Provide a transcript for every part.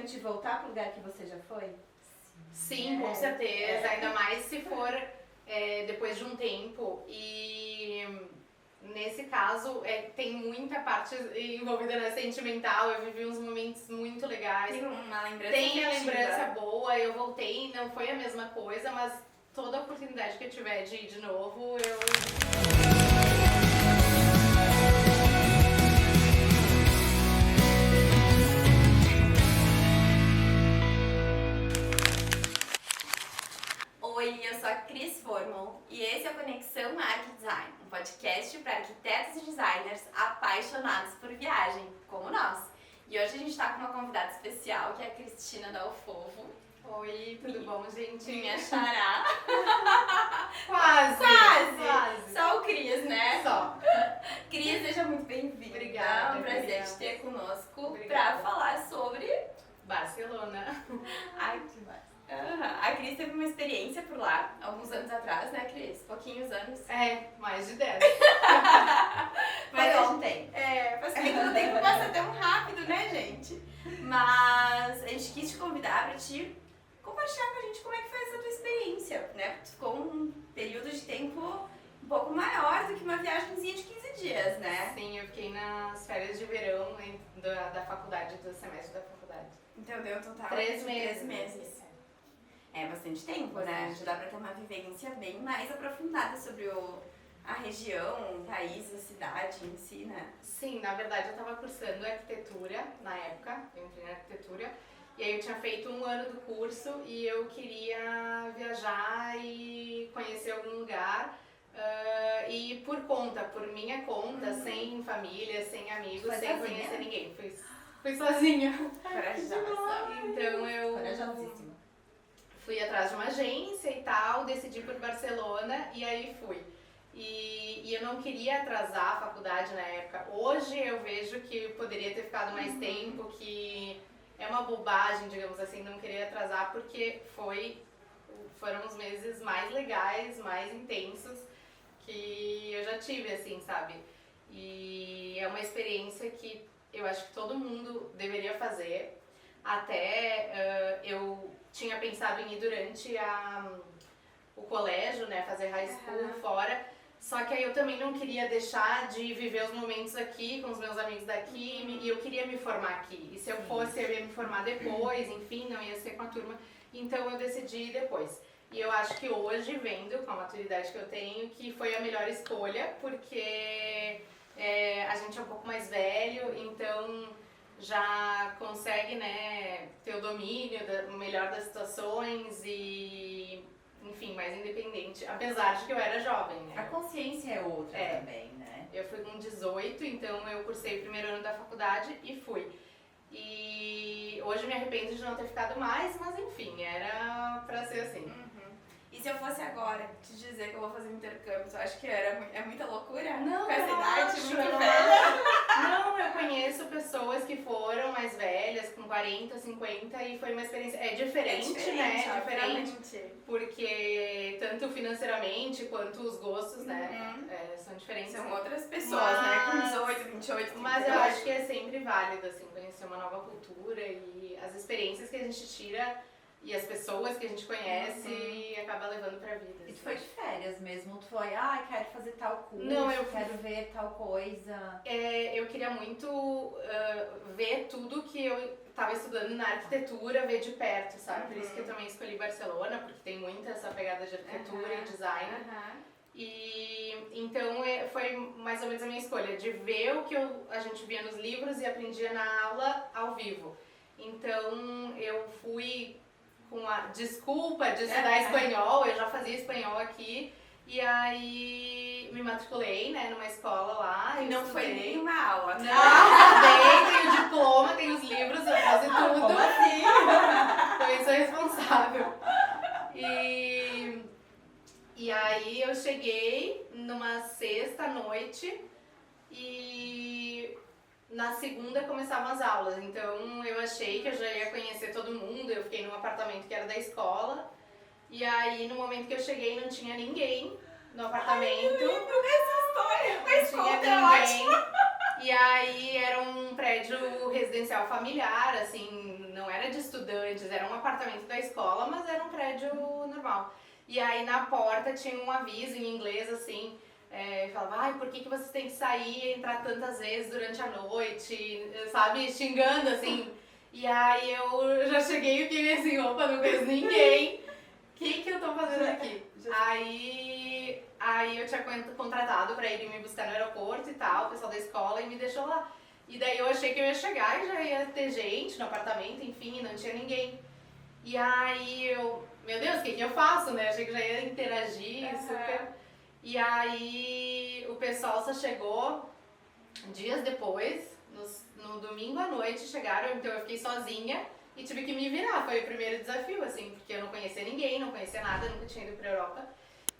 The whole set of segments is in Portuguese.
de voltar pro lugar que você já foi? Sim, com certeza. Ainda mais se for depois de um tempo. E nesse caso, tem muita parte envolvida na sentimental. Eu vivi uns momentos muito legais. Tem uma lembrança Tem a afetiva. lembrança boa. Eu voltei, não foi a mesma coisa, mas toda oportunidade que eu tiver de ir de novo, eu... Oi, eu sou a Cris Formon e esse é o Conexão Arc Design, um podcast para arquitetos e designers apaixonados por viagem, como nós. E hoje a gente está com uma convidada especial, que é a Cristina Dalfovo. Oi, tudo bom, gente? Minha xará. Quase! Só o Cris, né? Só. Cris, seja muito bem-vinda. Obrigada. É um prazer obrigada. te ter conosco Obrigada. para falar sobre... Barcelona. Ai, que massa. A Cris teve uma experiência por lá, alguns anos atrás, né, Cris? Pouquinhos anos. Mais de 10. Foi a ontem. faz tempo, o tempo passa tão rápido, né, gente? Mas a gente quis te convidar pra te compartilhar com a gente como é que foi essa tua experiência, né? Tu ficou um período de tempo um pouco maior do que uma viagemzinha de 15 dias, né? Sim, eu fiquei nas férias de verão da faculdade, do semestre da faculdade. Então deu um total 3 de meses. 3 meses. É bastante tempo, né? Já dá pra ter uma vivência bem mais aprofundada sobre a região, o país, a cidade em si, né? Sim, na verdade eu estava cursando arquitetura na época, eu entrei na arquitetura, e aí eu tinha feito 1 ano do curso e eu queria viajar e conhecer algum lugar. E por minha conta, sem família, sem amigos, Foi sem sozinha? conhecer ninguém. Fui sozinha. Corajosa. Então eu Corajosíssima. fui atrás de uma agência e tal, decidi por Barcelona e aí fui. E eu não queria atrasar a faculdade na época. Hoje eu vejo que eu poderia ter ficado mais tempo, que é uma bobagem, digamos assim, não querer atrasar, porque foram os meses mais legais, mais intensos que eu já tive, assim, sabe? E é uma experiência que eu acho que todo mundo deveria fazer. Até eu tinha pensado em ir durante o colégio, né, fazer high school fora, só que aí eu também não queria deixar de viver os momentos aqui com os meus amigos daqui e eu queria me formar aqui. E se eu fosse, eu ia me formar depois, enfim, não ia ser com a turma, então eu decidi ir depois. E eu acho que hoje, vendo com a maturidade que eu tenho, que foi a melhor escolha, porque a gente é um pouco mais velho, então já consegue, né, ter o domínio melhor das situações e, enfim, mais independente, apesar de que eu era jovem, né? A consciência é outra também, né? Eu fui com 18, então eu cursei o 1º ano da faculdade e fui. E hoje me arrependo de não ter ficado mais, mas enfim, era pra ser assim. E se eu fosse agora te dizer que eu vou fazer um intercâmbio, tu acha que é muita loucura? Não, com essa eu idade, acho, muito eu velha. Não, eu conheço pessoas que foram mais velhas, com 40, 50, e foi uma experiência... É diferente, né? Diferente. Porque tanto financeiramente quanto os gostos, né? São diferentes. São outras pessoas, né? Com 18, 28, 38. Mas eu acho que é sempre válido, assim, conhecer uma nova cultura e as experiências que a gente tira e as pessoas que a gente conhece e acaba levando pra vida. E tu foi de férias mesmo? Tu foi, quero fazer tal curso, Não, eu quero ver tal coisa. Eu queria muito ver tudo que eu estava estudando na arquitetura, ver de perto, sabe? Por isso que eu também escolhi Barcelona, porque tem muita essa pegada de arquitetura e design. E então foi mais ou menos a minha escolha, de ver o que a gente via nos livros e aprendia na aula ao vivo. Então eu fui com a desculpa de estudar espanhol, eu já fazia espanhol aqui, e aí me matriculei, né, numa escola lá. E não foi nenhuma aula. Não, estudei, tenho diploma, tenho os livros, eu faço tudo. Como assim? Então eu sou responsável. E aí eu cheguei numa sexta-noite e na segunda começavam as aulas, então eu achei que eu já ia conhecer todo mundo, eu fiquei num apartamento que era da escola, e aí no momento que eu cheguei não tinha ninguém no apartamento. Ai, eu lembro dessa história, mas não tinha conta, é ninguém. E aí era um prédio residencial familiar, assim, não era de apartamento da escola, mas era um prédio normal. E aí na porta tinha um aviso em inglês assim, falava, ai, por que vocês têm que sair e entrar tantas vezes durante a noite, sabe, xingando assim. E aí eu já cheguei e fiquei assim, opa, não conheço ninguém, o que eu tô fazendo aqui? Aí eu tinha contratado pra ir me buscar no aeroporto e tal, o pessoal da escola, e me deixou lá. E daí eu achei que eu ia chegar e já ia ter gente no apartamento, enfim, não tinha ninguém. E aí eu, meu Deus, o que eu faço, né? Achei que já ia interagir, super. E aí o pessoal só chegou dias depois, no domingo à noite chegaram, então eu fiquei sozinha e tive que me virar. Foi o primeiro desafio, assim, porque eu não conhecia ninguém, não conhecia nada, nunca tinha ido pra Europa.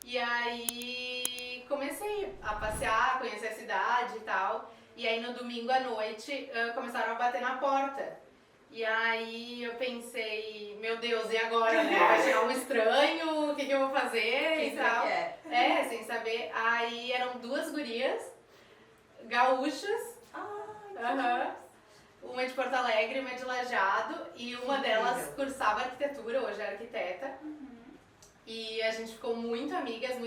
E aí comecei a passear, conhecer a cidade e tal. E aí no domingo à noite começaram a bater na porta. E aí eu pensei, meu Deus, e agora, né? Vai chegar um estranho, o que eu vou fazer e tal. Sem saber. Aí eram 2 gurias gaúchas. Uma de Porto Alegre, uma de Lajeado. E uma delas cursava arquitetura, hoje é arquiteta. E a gente ficou muito amigas,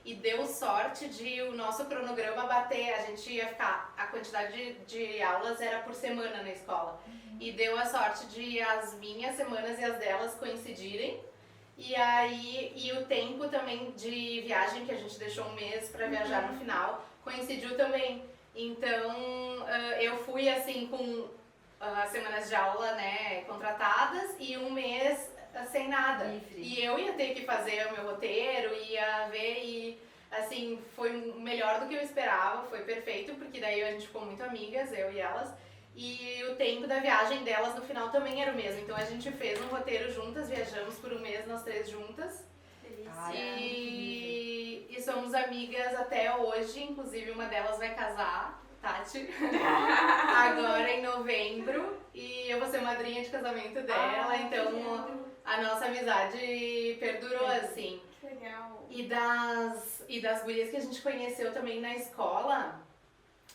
e deu sorte de o nosso cronograma bater. A gente ia ficar, a quantidade de aulas era por semana na escola. E deu a sorte de as minhas semanas e as delas coincidirem. E aí, e o tempo também de viagem, que a gente deixou 1 mês pra viajar no final, coincidiu também. Então, eu fui assim com semanas de aula, né, contratadas, e 1 mês sem nada. E eu ia ter que fazer o meu roteiro, ia ver, e assim, foi melhor do que eu esperava, foi perfeito, porque daí a gente ficou muito amigas, eu e elas. E o tempo da viagem delas no final também era o mesmo. Então a gente fez um roteiro juntas, viajamos por 1 mês nós 3 juntas. E somos amigas até hoje, inclusive uma delas vai casar, Tati, agora em novembro. E eu vou ser madrinha de casamento dela, então a nossa amizade perdurou assim. Que legal. E das gurias que a gente conheceu também na escola,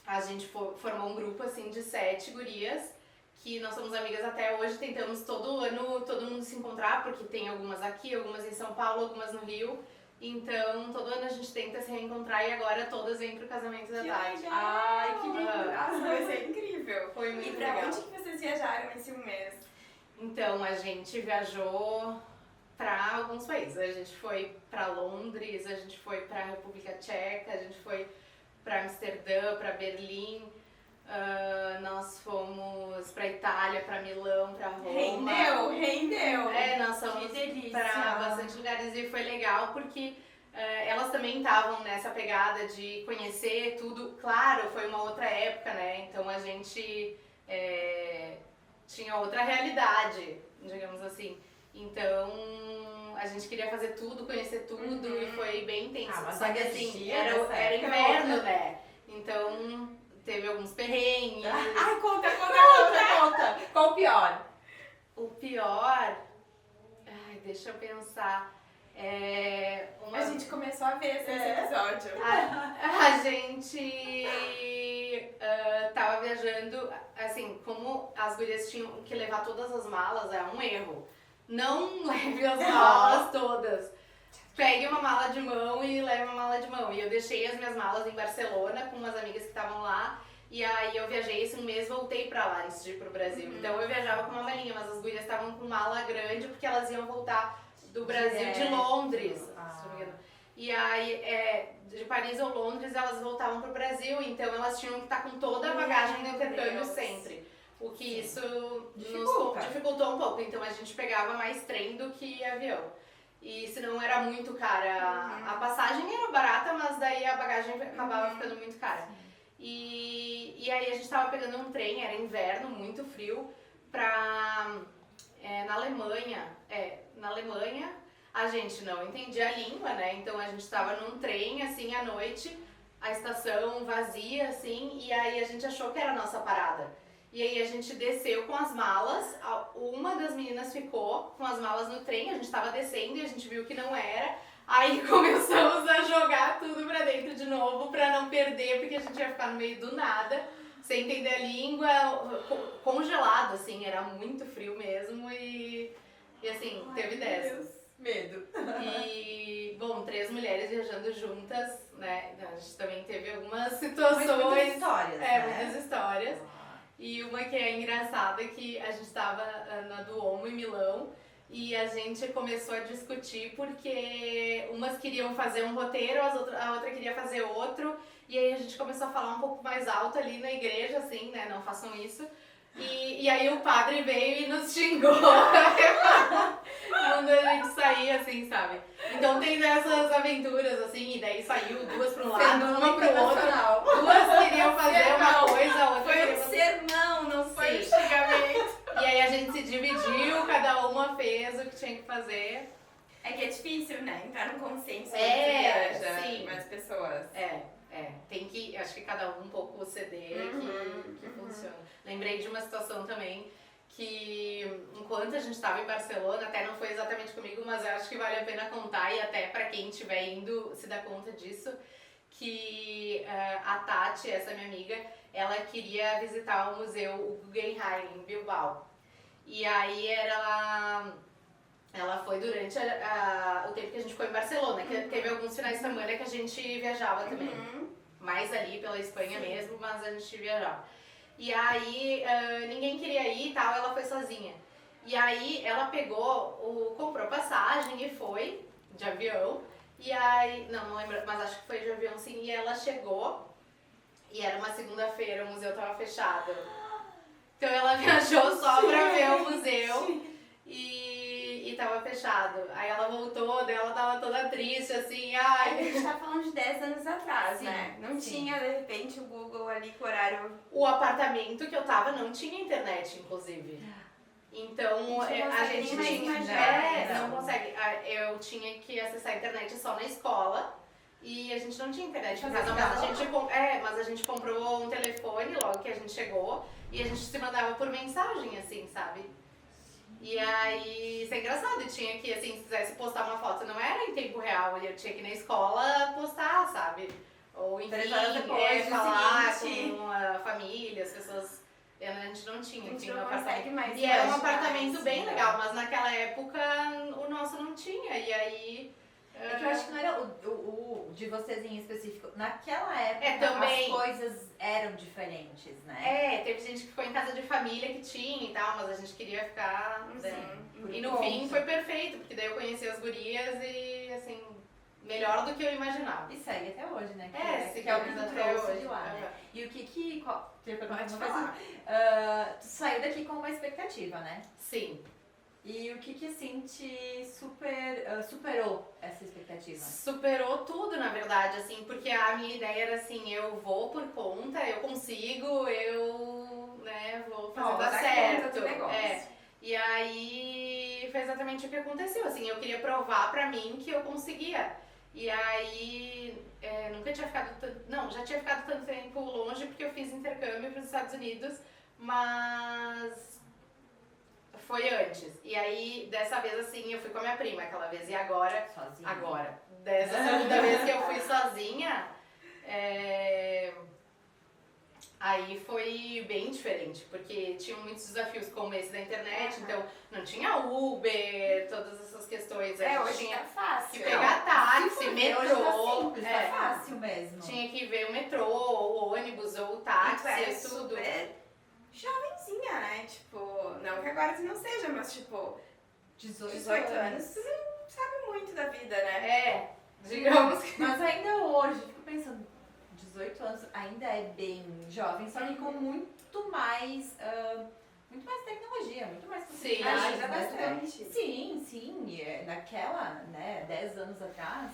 a gente formou um grupo assim de 7 gurias, que nós somos amigas até hoje, tentamos todo ano todo mundo se encontrar, porque tem algumas aqui, algumas em São Paulo, algumas no Rio. Então, todo ano a gente tenta se reencontrar e agora todas vêm pro casamento da Tati. Ai, que lindo! Nossa, vai ser incrível! Foi muito legal. E pra legal. onde que vocês viajaram esse 1 mês? Então, a gente viajou para alguns países. A gente foi para Londres, a gente foi para República Tcheca, a gente foi para Amsterdã, para Berlim. Nós fomos para Itália, para Milão, para Roma. Rendeu! Nós fomos para bastante lugares e foi legal porque elas também estavam nessa pegada de conhecer tudo. Claro, foi uma outra época, né? Então a gente tinha outra realidade, digamos assim. Então a gente queria fazer tudo, conhecer tudo e foi bem intenso. Mas só que assim, era inverno, né? Então teve alguns perrengues. Ai, conta! Qual o pior? O pior... Ai, deixa eu pensar. A gente começou a ver esse episódio. A gente tava viajando, assim, como as gurias tinham que levar todas as malas, é um erro. Não leve as malas todas. Pegue uma mala de mão e leve uma mala de mão. E eu deixei as minhas malas em Barcelona com umas amigas que estavam lá. E aí eu viajei esse 1 mês, voltei pra lá antes de ir pro Brasil. Então eu viajava com uma malinha, mas as gurias estavam com mala grande porque elas iam voltar do Brasil de Londres, se não me engano. E aí, de Paris ou Londres, elas voltavam pro Brasil, então elas tinham que estar com toda a bagagem do intercâmbio sempre. O que isso nos dificultou um pouco, então a gente pegava mais trem do que avião. E senão era muito cara. A passagem era barata, mas daí a bagagem acabava ficando muito cara. E aí a gente tava pegando um trem, era inverno, muito frio, na Alemanha. Na Alemanha a gente não entendia a língua, né? Então a gente tava num trem, assim, à noite, a estação vazia, assim, e aí a gente achou que era a nossa parada. E aí a gente desceu com as malas, uma das meninas ficou com as malas no trem, a gente tava descendo e a gente viu que não era. Aí começamos a jogar tudo pra dentro de novo pra não perder, porque a gente ia ficar no meio do nada, sem entender a língua, congelado, assim, era muito frio mesmo e E assim, teve 10. Medo. E, bom, 3 mulheres viajando juntas, né? A gente também teve algumas Muitas situações. histórias, É, né? muitas histórias. E uma que é engraçada, que a gente tava na Duomo em Milão e a gente começou a discutir porque umas queriam fazer um roteiro, a outra queria fazer outro. E aí a gente começou a falar um pouco mais alto ali na igreja, assim, né? Não façam isso. E aí o padre veio e nos xingou. Mandou a gente sair, assim, sabe? Então tem dessas aventuras, assim, e daí saiu duas pra um lado, uma pro outro. Duas queriam fazer uma coisa, a outra Foi queria um fazer... sermão, não foi um Sim. xingamento. E aí a gente se dividiu, cada uma fez o que tinha que fazer. É que é difícil, né? Entrar num consenso É, quando você viaja sim. com as pessoas. Tem que, acho que cada um pouco ceder que funciona. Lembrei de uma situação também que, enquanto a gente estava em Barcelona, até não foi exatamente comigo, mas eu acho que vale a pena contar e até para quem estiver indo se dar conta disso, que a Tati, essa minha amiga, ela queria visitar o museu o Guggenheim em Bilbao. E aí ela foi durante o tempo que a gente ficou em Barcelona, que teve alguns finais de semana que a gente viajava também. Mais ali pela Espanha mesmo, mas a gente viajava. E aí ninguém queria ir e tal, ela foi sozinha. E aí ela comprou passagem e foi de avião. E aí, não lembro, mas acho que foi de avião sim. E ela chegou e era uma segunda-feira, o museu tava fechado. Então ela viajou só pra ver o museu e tava fechado. Aí ela voltou, daí ela tava toda triste, assim, A ai. gente tá falando de 10 anos atrás, Sim, né? Não sim. tinha, de repente, o Google ali com o horário... O apartamento que eu tava não tinha internet, inclusive. Então, a gente nem tinha. imaginar, Não consegue. Eu tinha que acessar a internet só na escola. E a gente não tinha internet em casa, mas a gente comprou um telefone logo que a gente chegou e a gente se mandava por mensagem, assim, sabe? E aí, isso é engraçado, tinha que, assim, se quisesse postar uma foto, não era em tempo real, eu tinha que ir na escola postar, sabe? Ou enfim, 3 horas depois, falar seguinte. com a família, as pessoas... A gente não tinha, A gente tinha não um apartamento. consegue mais E era um imaginar apartamento isso, bem né? legal, mas naquela época o nosso não tinha, e aí... É que eu acho que não era o de vocês em específico. Naquela época, também. as coisas eram diferentes, né? teve gente que ficou em casa de família que tinha e tal, mas a gente queria ficar... né? Por E no conta. fim foi perfeito, porque daí eu conheci as gurias e, assim, melhor do que eu imaginava. E segue até hoje, né? Se que é o que tu até trouxe hoje. de lá, né? E o que... Tu ia perguntar Pode uma coisa? falar. Tu saiu daqui com uma expectativa, né? Sim. E o que assim te superou essa expectativa? Superou tudo, na verdade, assim, porque a minha ideia era assim, eu vou por conta, eu consigo, né, vou fazer dar certo. E aí foi exatamente o que aconteceu, assim, eu queria provar pra mim que eu conseguia. E aí nunca tinha ficado já tinha ficado tanto tempo longe porque eu fiz intercâmbio para os Estados Unidos, mas foi antes. E aí, dessa vez, assim, eu fui com a minha prima aquela vez. E agora... Sozinha? Agora. Dessa segunda vez que eu fui sozinha, aí foi bem diferente. Porque tinham muitos desafios, como esse da internet. Então, não tinha Uber, todas essas questões. A gente Hoje tinha tá fácil. que pegar táxi, metrô. Hoje tá simples, É. tá fácil mesmo. Tinha que ver o metrô, o ônibus, ou o táxi, E tu é tudo. super jovenzinha, né? Tipo, não que agora tu não seja, mas tipo, 18 anos, tu não sabe muito da vida, né? Digamos que... Mas ainda hoje, fico pensando, 18 anos ainda é bem jovem, só que com muito mais tecnologia, muito mais possibilidades. Ajuda né? bastante. Sim, naquela, né, 10 anos atrás,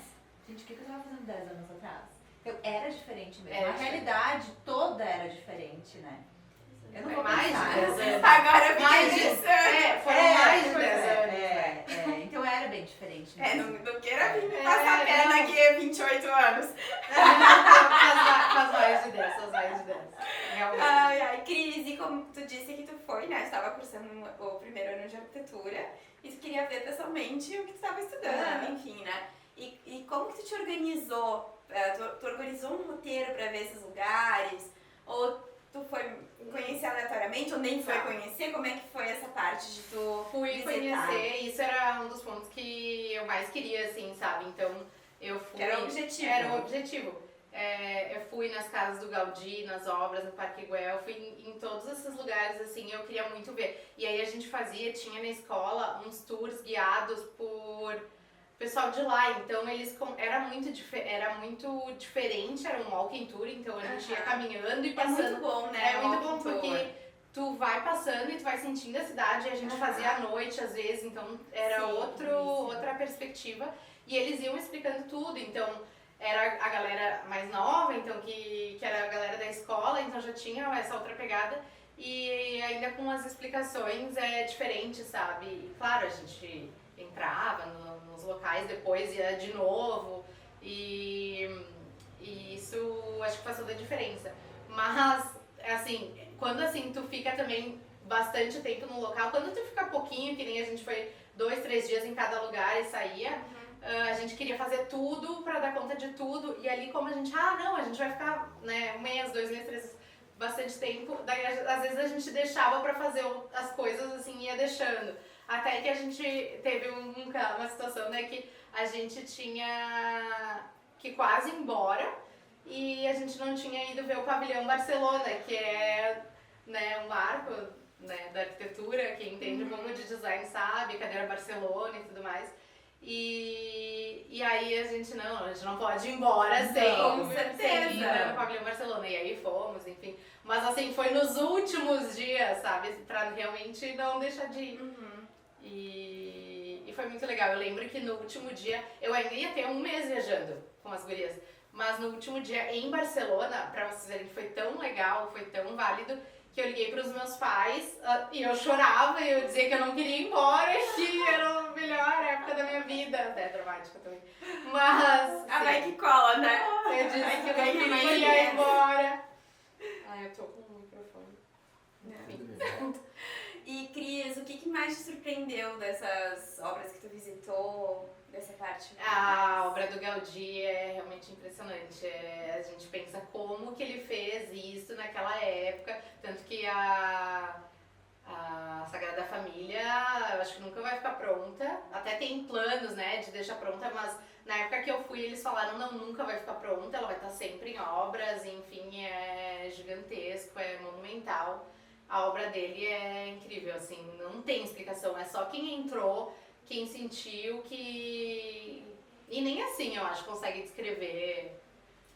gente, o que eu tava fazendo 10 anos atrás? Então, era diferente mesmo. Era A realidade toda era diferente, né? Eu não Foi vou mais pensar. de 10 anos. Agora eu fiquei Mais de- pensando. foram mais de pois 10 anos. Então era bem diferente mesmo. Não queira vir me passar a perna aqui há 28 anos. Faz mais de 10, faz mais de 10. Realmente. Ai, Cris, e como tu disse que tu foi, né? Tu estava cursando o primeiro ano de arquitetura e tu queria ver pessoalmente o que tu estava estudando, enfim, né? E como que tu te organizou? Tu organizou um roteiro para ver esses lugares? Ou tu foi conhecer aleatoriamente ou nem foi Tá. conhecer? Como é que foi essa parte de tu Fui visitar. conhecer, isso era um dos pontos que eu mais queria, assim, sabe? Então, eu fui... Era o objetivo. Era o objetivo. Eu fui nas casas do Gaudí, nas obras, no Parque Güell, fui em todos esses lugares, assim, eu queria muito ver. E aí a gente tinha na escola uns tours guiados por pessoal de lá, então eles era muito diferente, era um walking tour, então a gente ia caminhando e passando. É muito bom, né? É muito bom walking tour. porque tu vai passando e tu vai sentindo a cidade, e a gente fazia à noite às vezes, então era outra perspectiva. E eles iam explicando tudo, então era a galera mais nova, então que era a galera da escola, então já tinha essa outra pegada. E ainda com as explicações diferente, sabe? E, claro, a gente entrava nos locais, depois ia de novo, e isso acho que faz toda a diferença. Mas, assim, quando assim tu fica também bastante tempo no local, quando tu fica pouquinho, que nem a gente foi 2, 3 dias em cada lugar e saía, a gente queria fazer tudo pra dar conta de tudo, e ali como a gente, a gente vai ficar, né, 1 mês, 2 meses, 3 meses, bastante tempo, daí às vezes a gente deixava pra fazer as coisas, assim, ia deixando. Até que a gente teve uma situação, né, que a gente tinha que quase ir embora e a gente não tinha ido ver o Pavilhão Barcelona, que é, né, um marco, né, da arquitetura, quem entende um pouco de design sabe, cadeira Barcelona e tudo mais. E aí a gente não pode ir embora sem ir, né, no Pavilhão Barcelona. E aí fomos, enfim. Mas assim, foi nos últimos dias, sabe, pra realmente não deixar de ir. E foi muito legal. Eu lembro que no último dia, eu ainda ia ter 1 mês viajando com as gurias, mas no último dia em Barcelona, pra vocês verem que foi tão legal, foi tão válido, que eu liguei pros meus pais e eu chorava e eu dizia que eu não queria ir embora, que era a melhor época da minha vida. Até dramática também. Mas... vai que cola, né? Eu disse que eu não queria ir embora. Ai, eu tô com o microfone. Enfim. E Cris, o que mais te surpreendeu dessas obras que tu visitou, dessa parte? A obra do Gaudí é realmente impressionante. A gente pensa como que ele fez isso naquela época, tanto que a Sagrada Família, eu acho que nunca vai ficar pronta. Até tem planos, né, de deixar pronta, mas na época que eu fui eles falaram, não, nunca vai ficar pronta, ela vai estar sempre em obras, enfim, é gigantesco, é monumental. A obra dele é incrível, assim, não tem explicação, é só quem entrou, quem sentiu que... E nem assim, eu acho, consegue descrever.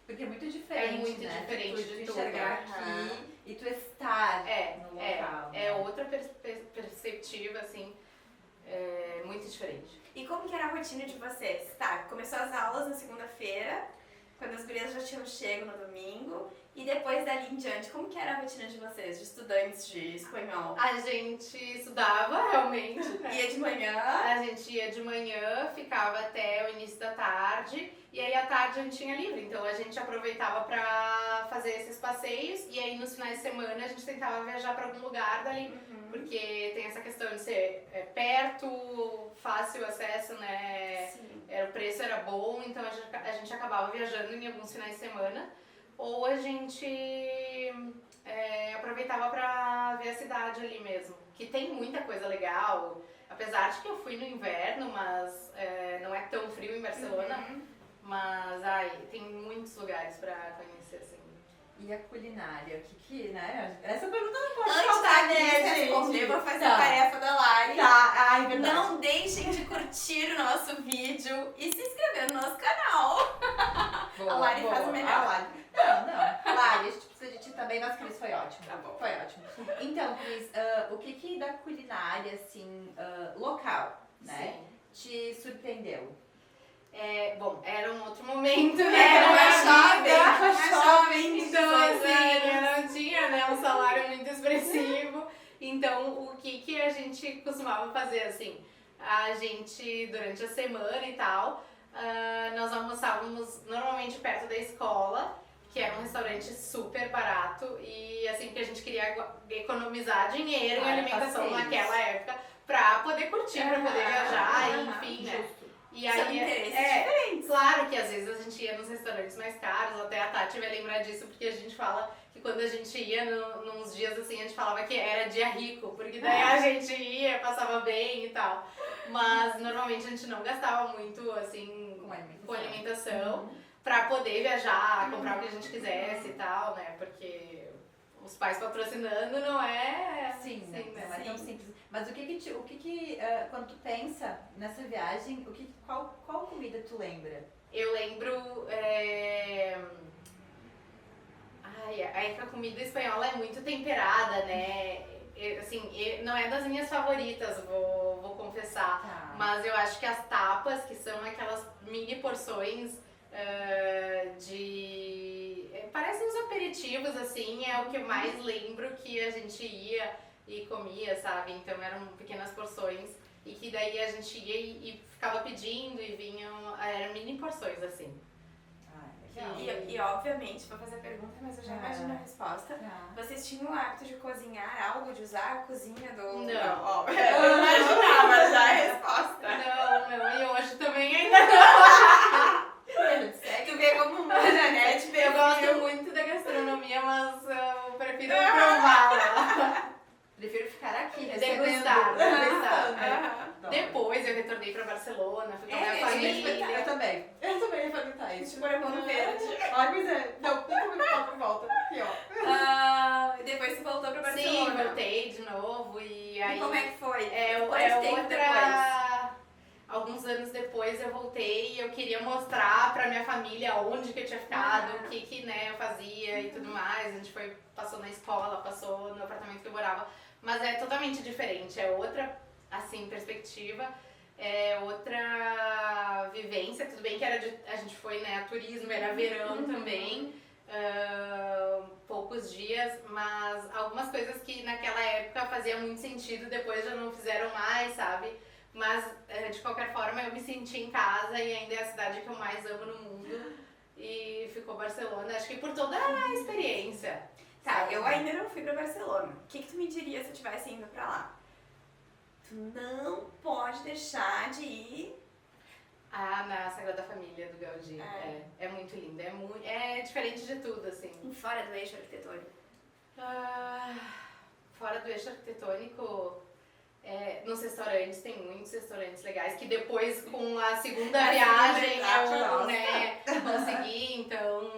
Porque é muito diferente, É muito né? diferente tu de enxergar tudo. aqui e tu estar no local. É outra perspectiva, assim, muito diferente. E como que era a rotina de vocês? Tá, começou as aulas na segunda-feira, quando as gurias já tinham chego no domingo, e depois dali em diante, como que era a rotina de vocês, de estudantes de espanhol? A gente estudava, realmente. Ia de manhã? A gente ia de manhã, ficava até o início da tarde, e aí à tarde a gente tinha livre, então a gente aproveitava pra fazer esses passeios, e aí nos finais de semana a gente tentava viajar pra algum lugar dali, porque tem essa questão de ser perto, fácil acesso, né? Sim. O preço era bom, então a gente acabava viajando em alguns finais de semana, ou a gente aproveitava pra ver a cidade ali mesmo, que tem muita coisa legal, apesar de que eu fui no inverno, mas não é tão frio em Barcelona, mas tem muitos lugares pra conhecer, assim. E a culinária? O que, né? Essa pergunta não pode Antes faltar, da né, Cris gente? responder, vou fazer a tarefa da Lari. Tá, ai, verdade. Não deixem de curtir o nosso vídeo e se inscrever no nosso canal. Boa, A Lari boa. faz o melhor. A Lari. Não. Lari, a gente precisa de ti também, mas Cris foi ótimo. Tá bom. Foi ótimo. Então, Cris, o que da culinária, assim, local, né, te surpreendeu? Bom, era um outro momento, né? Era da uma minha jovem, Então, assim, sozinha. eu não tinha, né, um salário muito expressivo. Então, o que a gente costumava fazer, assim? A gente, durante a semana e tal, nós almoçávamos normalmente perto da escola, que era um restaurante super barato. E, assim, que a gente queria economizar dinheiro em alimentação naquela época pra poder curtir, pra poder viajar, enfim, né? E São aí, interesses diferentes. claro que às vezes a gente ia nos restaurantes mais caros, até a Tati vai lembrar disso, porque a gente fala que quando a gente ia nos dias assim, a gente falava que era dia rico, porque daí a gente ia, passava bem e tal. Mas normalmente a gente não gastava muito, assim, com alimentação pra poder viajar, comprar o que a gente quisesse e tal, né? Porque os pais patrocinando não é... Sim, né? não é tão simples. Mas quando tu pensa nessa viagem, qual comida tu lembra? Eu lembro... Ai, é que a comida espanhola é muito temperada, né? Assim, não é das minhas favoritas, vou confessar. Tá. Mas eu acho que as tapas, que são aquelas mini porções parecem uns aperitivos, assim, é o que eu mais lembro que a gente ia e comia, sabe? Então eram pequenas porções e que daí a gente ia e ficava pedindo e eram mini porções, assim. E obviamente, vou fazer a pergunta, mas eu já imagino a resposta. Vocês tinham o hábito de cozinhar algo, de usar a cozinha do... Não. Eu imaginava já a resposta. Não, e hoje também ainda não. Tu vê como uma Janete. Eu gosto muito da gastronomia, mas eu prefiro provar. Prefiro ficar aqui, degustar. Depois eu eu retornei pra Barcelona, fui com a minha família. Eu também ia perguntar isso. Tipo, era mundo verde. Ai, pois é. Não, tem como ficar por volta. Aqui, ó. E depois você voltou pra Barcelona. Sim, voltei de novo e aí... E como é que foi? Alguns anos depois eu voltei e eu queria mostrar pra minha família onde que eu tinha ficado, o que né, eu fazia e tudo mais. A gente passou na escola, passou no apartamento que eu morava, mas é totalmente diferente, é outra, assim, perspectiva, é outra vivência. Tudo bem que a gente foi, né, a turismo, era verão também, poucos dias, mas algumas coisas que naquela época faziam muito sentido, depois já não fizeram mais, sabe? Mas, de qualquer forma, eu me senti em casa e ainda é a cidade que eu mais amo no mundo. E ficou Barcelona, acho que por toda a experiência. Tá, eu ainda não fui pra Barcelona. O que tu me diria se eu tivesse indo pra lá? Tu não pode deixar de ir... Na Sagrada Família do Gaudí. É muito linda, é diferente de tudo, assim. E fora do eixo arquitetônico? Fora do eixo arquitetônico... nos restaurantes, tem muitos restaurantes legais que depois com a segunda viagem eu consegui, então...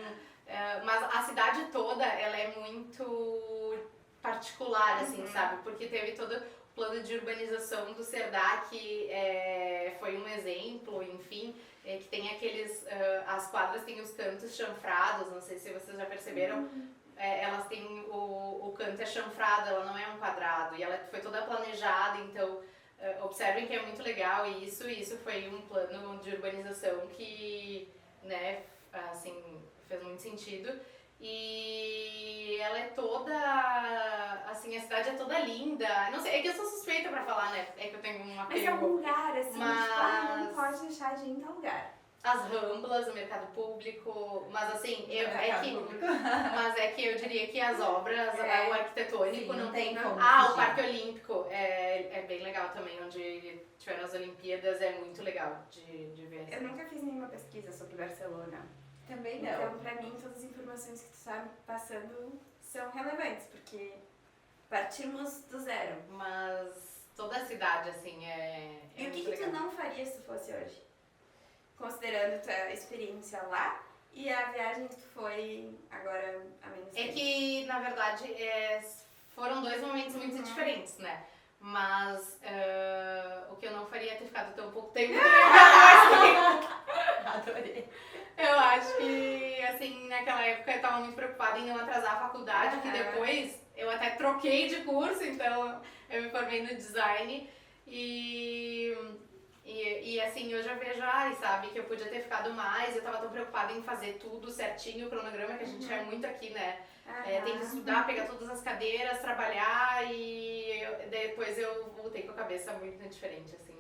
mas a cidade toda, ela é muito particular, assim, sabe? Porque teve todo o plano de urbanização do Cerdá, que foi um exemplo, enfim, que tem as quadras têm os cantos chanfrados, não sei se vocês já perceberam. Elas têm o canto é chanfrado, ela não é um quadrado, e ela foi toda planejada, então observem que é muito legal e isso foi um plano de urbanização que, né, assim, fez muito sentido. E ela é toda, assim, a cidade é toda linda. Não sei, é que eu sou suspeita pra falar, né, é que eu tenho uma Mas é algum lugar, assim, tipo, não pode deixar de ir em tal lugar. As Ramblas, o mercado público, mas assim, mas é que eu diria que as obras, o arquitetônico, não tem como. O Parque Olímpico é bem legal também, onde tiveram as Olimpíadas, é muito legal de ver. Eu nunca fiz nenhuma pesquisa sobre Barcelona. Também não. Então, pra mim, todas as informações que tu sabe passando são relevantes, porque partimos do zero. Mas toda a cidade, assim, E o que tu não faria se tu fosse hoje? Considerando tua experiência lá e a viagem que tu foi agora há menos tempo. É que, na verdade, foram dois momentos muito diferentes, né? Mas o que eu não faria é ter ficado tão pouco tempo. Adorei. Eu acho que, assim, naquela época eu tava muito preocupada em não atrasar a faculdade, que depois eu até troquei de curso, então eu me formei no design e assim, hoje eu vejo, sabe, que eu podia ter ficado mais, eu tava tão preocupada em fazer tudo certinho, o cronograma que a gente é muito aqui, né? Tem que estudar, pegar todas as cadeiras, trabalhar e depois eu voltei com a cabeça muito diferente, assim,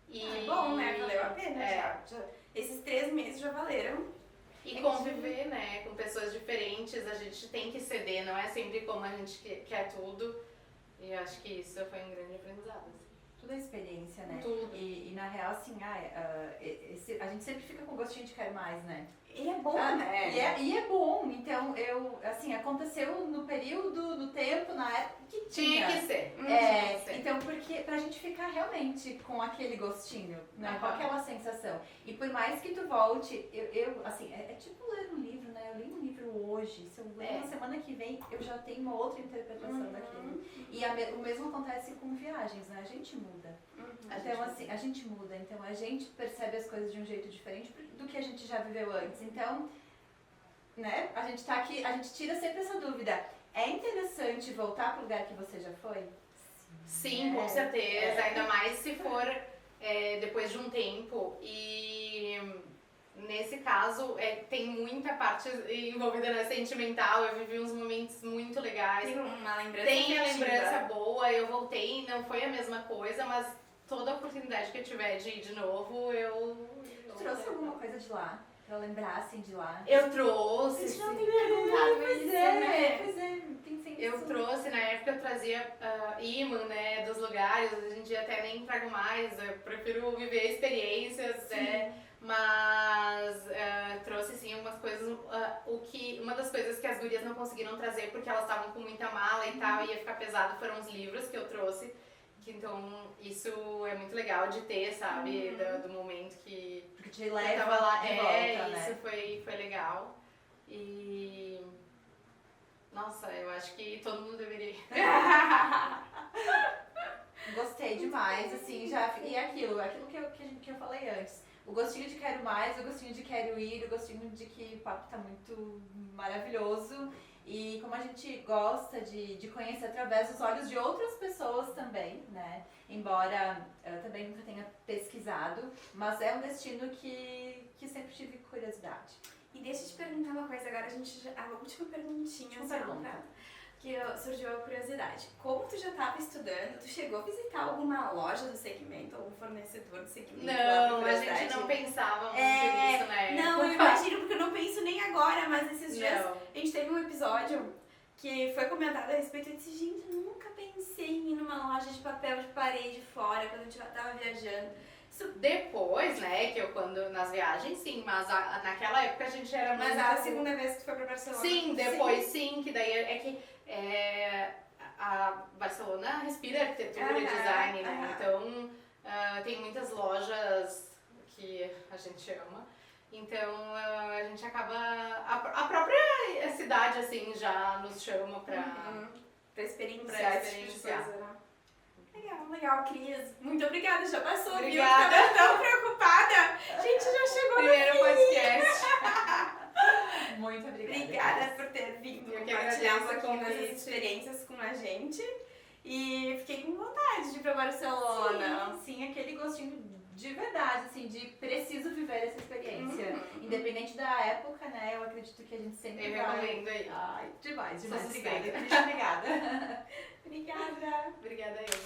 disso. Bom, né? Valeu a pena já. Esses 3 meses já valeram. E conviver, né, com pessoas diferentes, a gente tem que ceder, não é sempre como a gente quer tudo. E eu acho que isso foi um grande aprendizado. Tudo é experiência, né? Tudo. E na real, assim, a gente sempre fica com gostinho de querer mais, né? E é bom, né? E é bom. Então, aconteceu no período, no tempo, na época que tinha. Tinha que ser. Então, porque pra gente ficar realmente com aquele gostinho, né? Com aquela sensação. E por mais que tu volte, é tipo ler um livro, né? Eu li um livro hoje, se eu ler na semana que vem, eu já tenho uma outra interpretação daquilo. E o mesmo acontece com viagens, né? A gente muda. Então, assim, a gente muda. Então, a gente percebe as coisas de um jeito diferente do que a gente já viveu antes. Então, né? A gente tá aqui, a gente tira sempre essa dúvida. É interessante voltar pro lugar que você já foi? Sim, com certeza. Ainda mais se for depois de um tempo. E nesse caso, tem muita parte envolvida, né, sentimental. Eu vivi uns momentos muito legais. Tem uma lembrança Tem a lembrança boa. Eu voltei, não foi a mesma coisa, mas toda oportunidade que eu tiver de ir de novo, Tu trouxe alguma coisa de lá? Pra lembrar, assim, de lá? Eu trouxe. A gente não tem perguntado isso, né? Pois é, pensei nisso. Eu trouxe, na época eu trazia imã, né, dos lugares, hoje em dia até nem trago mais, eu prefiro viver experiências, né, mas trouxe sim algumas coisas, uma das coisas que as gurias não conseguiram trazer porque elas estavam com muita mala e tal, ia ficar pesado, foram os livros que eu trouxe, então isso é muito legal de ter, sabe, do momento que porque te leva eu tava lá, de volta, né? isso foi legal, e... Nossa, eu acho que todo mundo deveria ir. Gostei demais, assim, e aquilo que eu falei antes. O gostinho de quero mais, o gostinho de quero ir, o gostinho de que o papo tá muito maravilhoso. E como a gente gosta de conhecer através dos olhos de outras pessoas também, né? Embora eu também nunca tenha pesquisado, mas é um destino que sempre tive curiosidade. E deixa eu te perguntar uma coisa agora, a última perguntinha que surgiu a curiosidade. Como tu já estava estudando, tu chegou a visitar alguma loja do segmento, algum fornecedor do segmento? Não, a gente não pensava muito nisso, né? Não, eu imagino, porque eu não penso nem agora, mas esses dias a gente teve um episódio que foi comentado a respeito, eu disse, gente, eu nunca pensei em ir numa loja de papel de parede fora, quando a gente já estava viajando. Depois, né, que nas viagens sim, mas naquela época a gente era muito... Mas a segunda vez que tu foi pra Barcelona? Sim, depois sim, que daí a Barcelona respira arquitetura e design, né, então tem muitas lojas que a gente ama, então a gente acaba... A própria cidade, assim, já nos chama pra experienciar esse tipo de coisa, né? Legal, Cris. Muito obrigada, já passou, obrigada. Viu? Eu tava tão preocupada. Gente, já chegou primeiro podcast. Muito obrigada. Obrigada por ter vindo compartilhar um pouquinho dessas experiências com a gente. E fiquei com vontade de ir pra Barcelona. Sim, aquele gostinho de verdade, assim, de preciso viver essa experiência. Independente da época, né? Eu acredito que a gente sempre vai... Eu recomendo aí. Ai, demais. Obrigada. Obrigada. Obrigada. Obrigada eu.